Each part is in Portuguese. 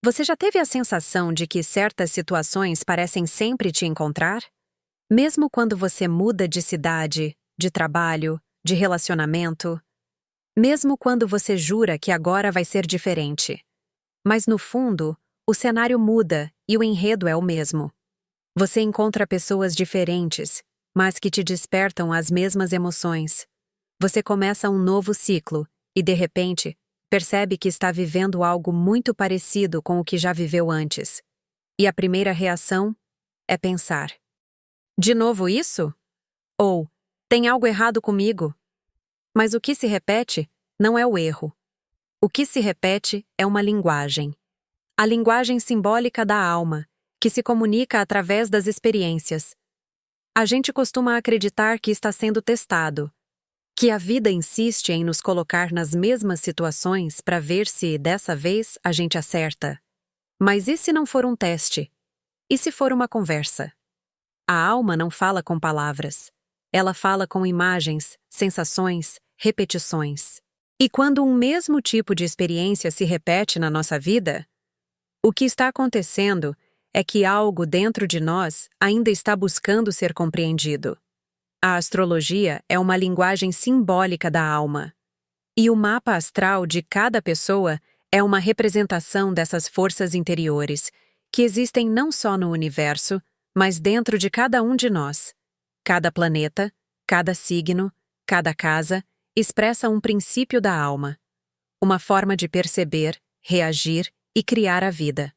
Você já teve a sensação de que certas situações parecem sempre te encontrar? Mesmo quando você muda de cidade, de trabalho, de relacionamento? Mesmo quando você jura que agora vai ser diferente? Mas no fundo, o cenário muda e o enredo é o mesmo. Você encontra pessoas diferentes, mas que te despertam as mesmas emoções. Você começa um novo ciclo e, de repente, percebe que está vivendo algo muito parecido com o que já viveu antes. E a primeira reação é pensar: de novo isso? Ou, tem algo errado comigo? Mas o que se repete não é o erro. O que se repete é uma linguagem. A linguagem simbólica da alma, que se comunica através das experiências. A gente costuma acreditar que está sendo testado, que a vida insiste em nos colocar nas mesmas situações para ver se, dessa vez, a gente acerta. Mas e se não for um teste? E se for uma conversa? A alma não fala com palavras. Ela fala com imagens, sensações, repetições. E quando um mesmo tipo de experiência se repete na nossa vida, o que está acontecendo é que algo dentro de nós ainda está buscando ser compreendido. A astrologia é uma linguagem simbólica da alma. E o mapa astral de cada pessoa é uma representação dessas forças interiores, que existem não só no universo, mas dentro de cada um de nós. Cada planeta, cada signo, cada casa expressa um princípio da alma. Uma forma de perceber, reagir e criar a vida.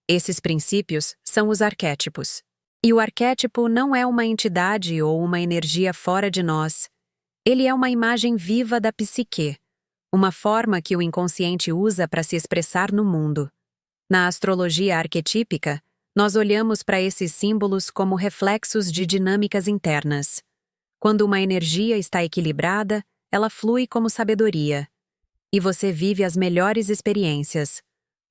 Esses princípios são os arquétipos. E o arquétipo não é uma entidade ou uma energia fora de nós. Ele é uma imagem viva da psique, uma forma que o inconsciente usa para se expressar no mundo. Na astrologia arquetípica, nós olhamos para esses símbolos como reflexos de dinâmicas internas. Quando uma energia está equilibrada, ela flui como sabedoria. E você vive as melhores experiências: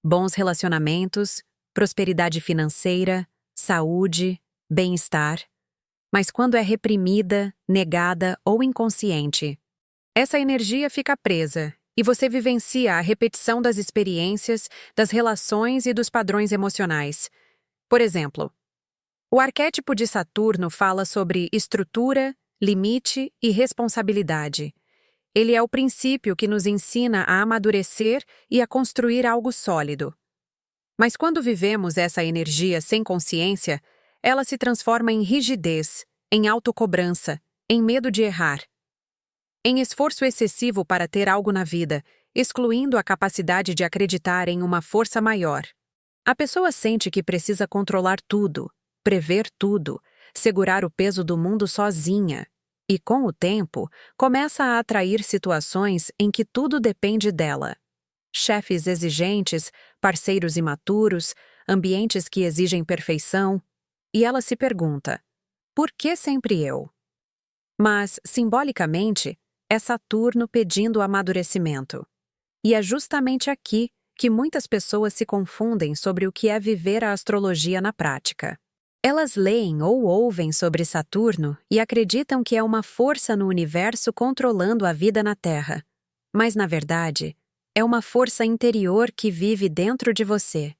bons relacionamentos, prosperidade financeira, saúde, bem-estar. Mas quando é reprimida, negada ou inconsciente, essa energia fica presa e você vivencia a repetição das experiências, das relações e dos padrões emocionais. Por exemplo, o arquétipo de Saturno fala sobre estrutura, limite e responsabilidade. Ele é o princípio que nos ensina a amadurecer e a construir algo sólido. Mas quando vivemos essa energia sem consciência, ela se transforma em rigidez, em autocobrança, em medo de errar, em esforço excessivo para ter algo na vida, excluindo a capacidade de acreditar em uma força maior. A pessoa sente que precisa controlar tudo, prever tudo, segurar o peso do mundo sozinha, e com o tempo, começa a atrair situações em que tudo depende dela. Chefes exigentes, parceiros imaturos, ambientes que exigem perfeição, e ela se pergunta: por que sempre eu? Mas, simbolicamente, é Saturno pedindo amadurecimento. E é justamente aqui que muitas pessoas se confundem sobre o que é viver a astrologia na prática. Elas leem ou ouvem sobre Saturno e acreditam que é uma força no universo controlando a vida na Terra. Mas, na verdade, é uma força interior que vive dentro de você.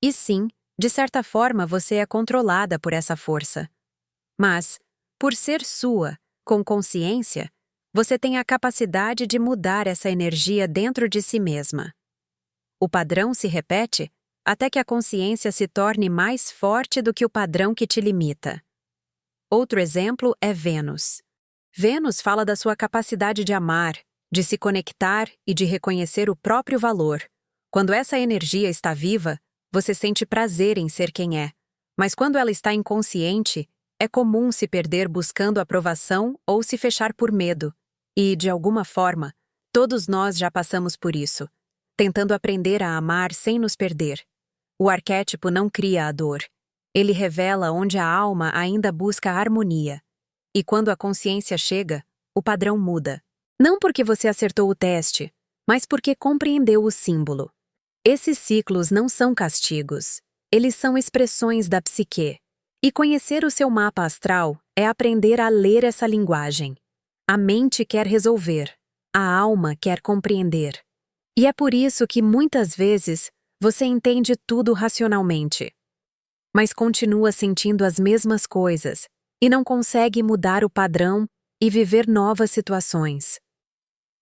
E sim, de certa forma você é controlada por essa força. Mas, por ser sua, com consciência, você tem a capacidade de mudar essa energia dentro de si mesma. O padrão se repete até que a consciência se torne mais forte do que o padrão que te limita. Outro exemplo é Vênus. Vênus fala da sua capacidade de amar, de se conectar e de reconhecer o próprio valor. Quando essa energia está viva, você sente prazer em ser quem é. Mas quando ela está inconsciente, é comum se perder buscando aprovação ou se fechar por medo. E, de alguma forma, todos nós já passamos por isso, tentando aprender a amar sem nos perder. O arquétipo não cria a dor. Ele revela onde a alma ainda busca a harmonia. E quando a consciência chega, o padrão muda. Não porque você acertou o teste, mas porque compreendeu o símbolo. Esses ciclos não são castigos. Eles são expressões da psique. E conhecer o seu mapa astral é aprender a ler essa linguagem. A mente quer resolver. A alma quer compreender. E é por isso que, muitas vezes, Você entende tudo racionalmente, mas continua sentindo as mesmas coisas e não consegue mudar o padrão e viver novas situações.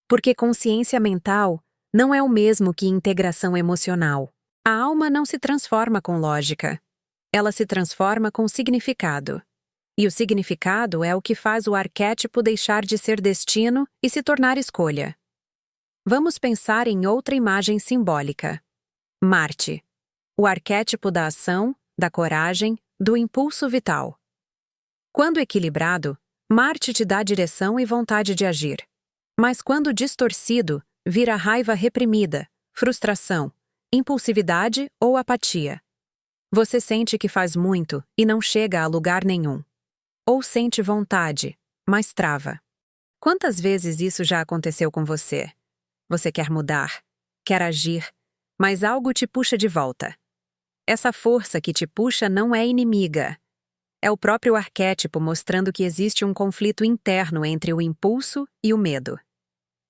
Porque consciência mental não é o mesmo que integração emocional. A alma não se transforma com lógica. Ela se transforma com significado. E o significado é o que faz o arquétipo deixar de ser destino e se tornar escolha. Vamos pensar em outra imagem simbólica. Marte, o arquétipo da ação, da coragem, do impulso vital. Quando equilibrado, Marte te dá direção e vontade de agir. Mas quando distorcido, vira raiva reprimida, frustração, impulsividade ou apatia. Você sente que faz muito e não chega a lugar nenhum. Ou sente vontade, mas trava. Quantas vezes isso já aconteceu com você? Você quer mudar, quer agir, mas algo te puxa de volta. Essa força que te puxa não é inimiga. É o próprio arquétipo mostrando que existe um conflito interno entre o impulso e o medo.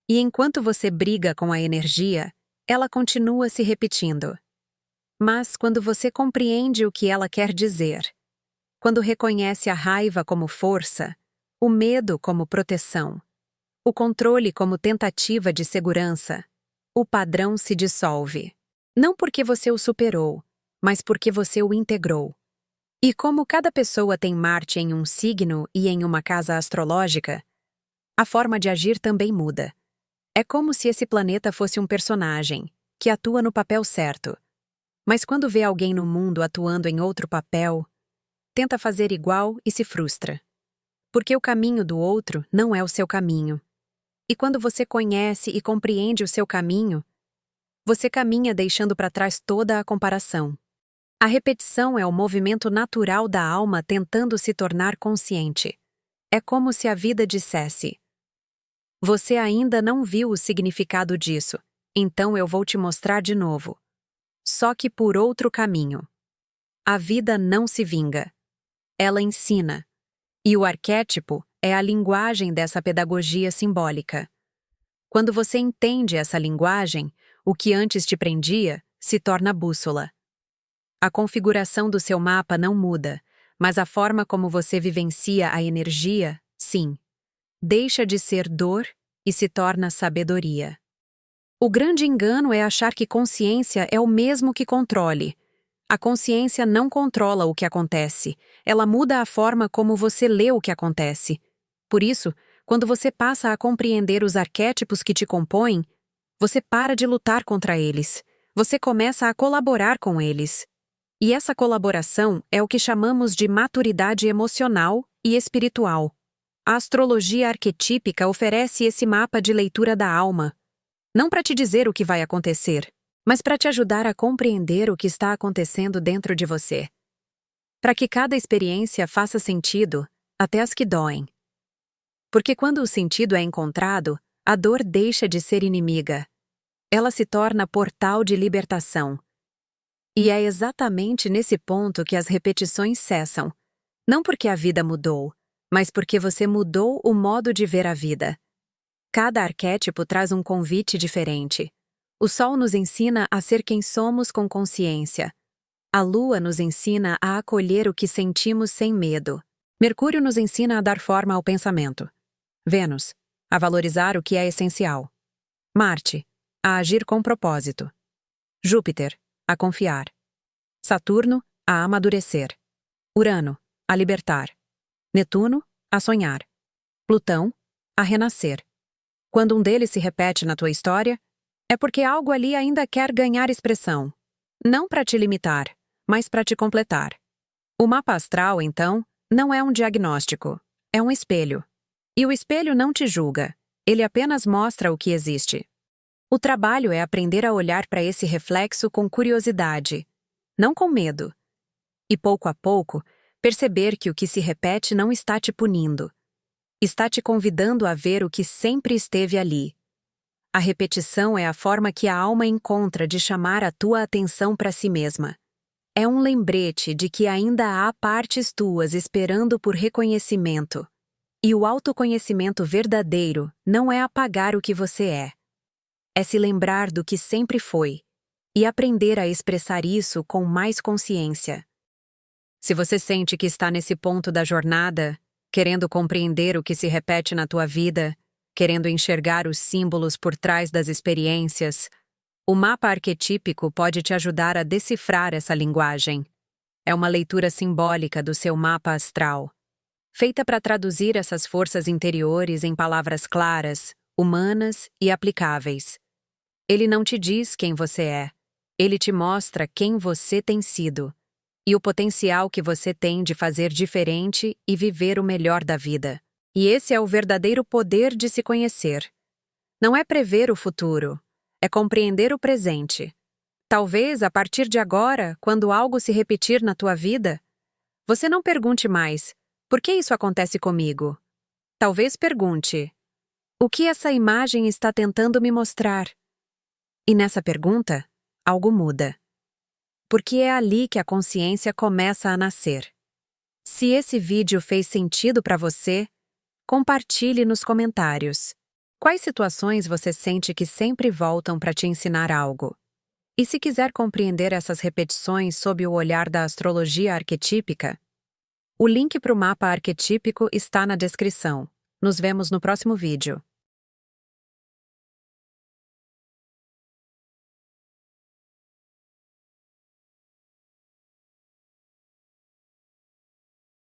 E enquanto você briga com a energia, ela continua se repetindo. Mas quando você compreende o que ela quer dizer, quando reconhece a raiva como força, o medo como proteção, o controle como tentativa de segurança, o padrão se dissolve. Não porque você o superou, mas porque você o integrou. E como cada pessoa tem Marte em um signo e em uma casa astrológica, a forma de agir também muda. É como se esse planeta fosse um personagem, que atua no papel certo. Mas quando vê alguém no mundo atuando em outro papel, tenta fazer igual e se frustra. Porque o caminho do outro não é o seu caminho. E quando você conhece e compreende o seu caminho, você caminha deixando para trás toda a comparação. A repetição é o movimento natural da alma tentando se tornar consciente. É como se a vida dissesse: você ainda não viu o significado disso, então eu vou te mostrar de novo. Só que por outro caminho. A vida não se vinga. Ela ensina. E o arquétipo é a linguagem dessa pedagogia simbólica. Quando você entende essa linguagem, o que antes te prendia se torna bússola. A configuração do seu mapa não muda, mas a forma como você vivencia a energia, sim. Deixa de ser dor e se torna sabedoria. O grande engano é achar que consciência é o mesmo que controle. A consciência não controla o que acontece, ela muda a forma como você lê o que acontece. Por isso, quando você passa a compreender os arquétipos que te compõem, você para de lutar contra eles, você começa a colaborar com eles. E essa colaboração é o que chamamos de maturidade emocional e espiritual. A astrologia arquetípica oferece esse mapa de leitura da alma. Não para te dizer o que vai acontecer, mas para te ajudar a compreender o que está acontecendo dentro de você. Para que cada experiência faça sentido, até as que doem. Porque quando o sentido é encontrado, a dor deixa de ser inimiga. Ela se torna portal de libertação. E é exatamente nesse ponto que as repetições cessam. Não porque a vida mudou, mas porque você mudou o modo de ver a vida. Cada arquétipo traz um convite diferente. O Sol nos ensina a ser quem somos com consciência. A Lua nos ensina a acolher o que sentimos sem medo. Mercúrio nos ensina a dar forma ao pensamento. Vênus, a valorizar o que é essencial. Marte, a agir com propósito. Júpiter, a confiar. Saturno, a amadurecer. Urano, a libertar. Netuno, a sonhar. Plutão, a renascer. Quando um deles se repete na tua história, é porque algo ali ainda quer ganhar expressão. Não para te limitar, mas para te completar. O mapa astral, então, não é um diagnóstico, é um espelho. E o espelho não te julga, ele apenas mostra o que existe. O trabalho é aprender a olhar para esse reflexo com curiosidade, não com medo. E pouco a pouco, perceber que o que se repete não está te punindo. Está te convidando a ver o que sempre esteve ali. A repetição é a forma que a alma encontra de chamar a tua atenção para si mesma. É um lembrete de que ainda há partes tuas esperando por reconhecimento. E o autoconhecimento verdadeiro não é apagar o que você é. É se lembrar do que sempre foi e aprender a expressar isso com mais consciência. Se você sente que está nesse ponto da jornada, querendo compreender o que se repete na tua vida, querendo enxergar os símbolos por trás das experiências, o mapa arquetípico pode te ajudar a decifrar essa linguagem. É uma leitura simbólica do seu mapa astral, feita para traduzir essas forças interiores em palavras claras, humanas e aplicáveis. Ele não te diz quem você é, ele te mostra quem você tem sido e o potencial que você tem de fazer diferente e viver o melhor da vida. E esse é o verdadeiro poder de se conhecer. Não é prever o futuro, é compreender o presente. Talvez, a partir de agora, quando algo se repetir na tua vida, você não pergunte mais, por que isso acontece comigo? Talvez pergunte, o que essa imagem está tentando me mostrar? E nessa pergunta, algo muda. Porque é ali que a consciência começa a nascer. Se esse vídeo fez sentido para você, compartilhe nos comentários. Quais situações você sente que sempre voltam para te ensinar algo? E se quiser compreender essas repetições sob o olhar da astrologia arquetípica, o link para o mapa arquetípico está na descrição. Nos vemos no próximo vídeo.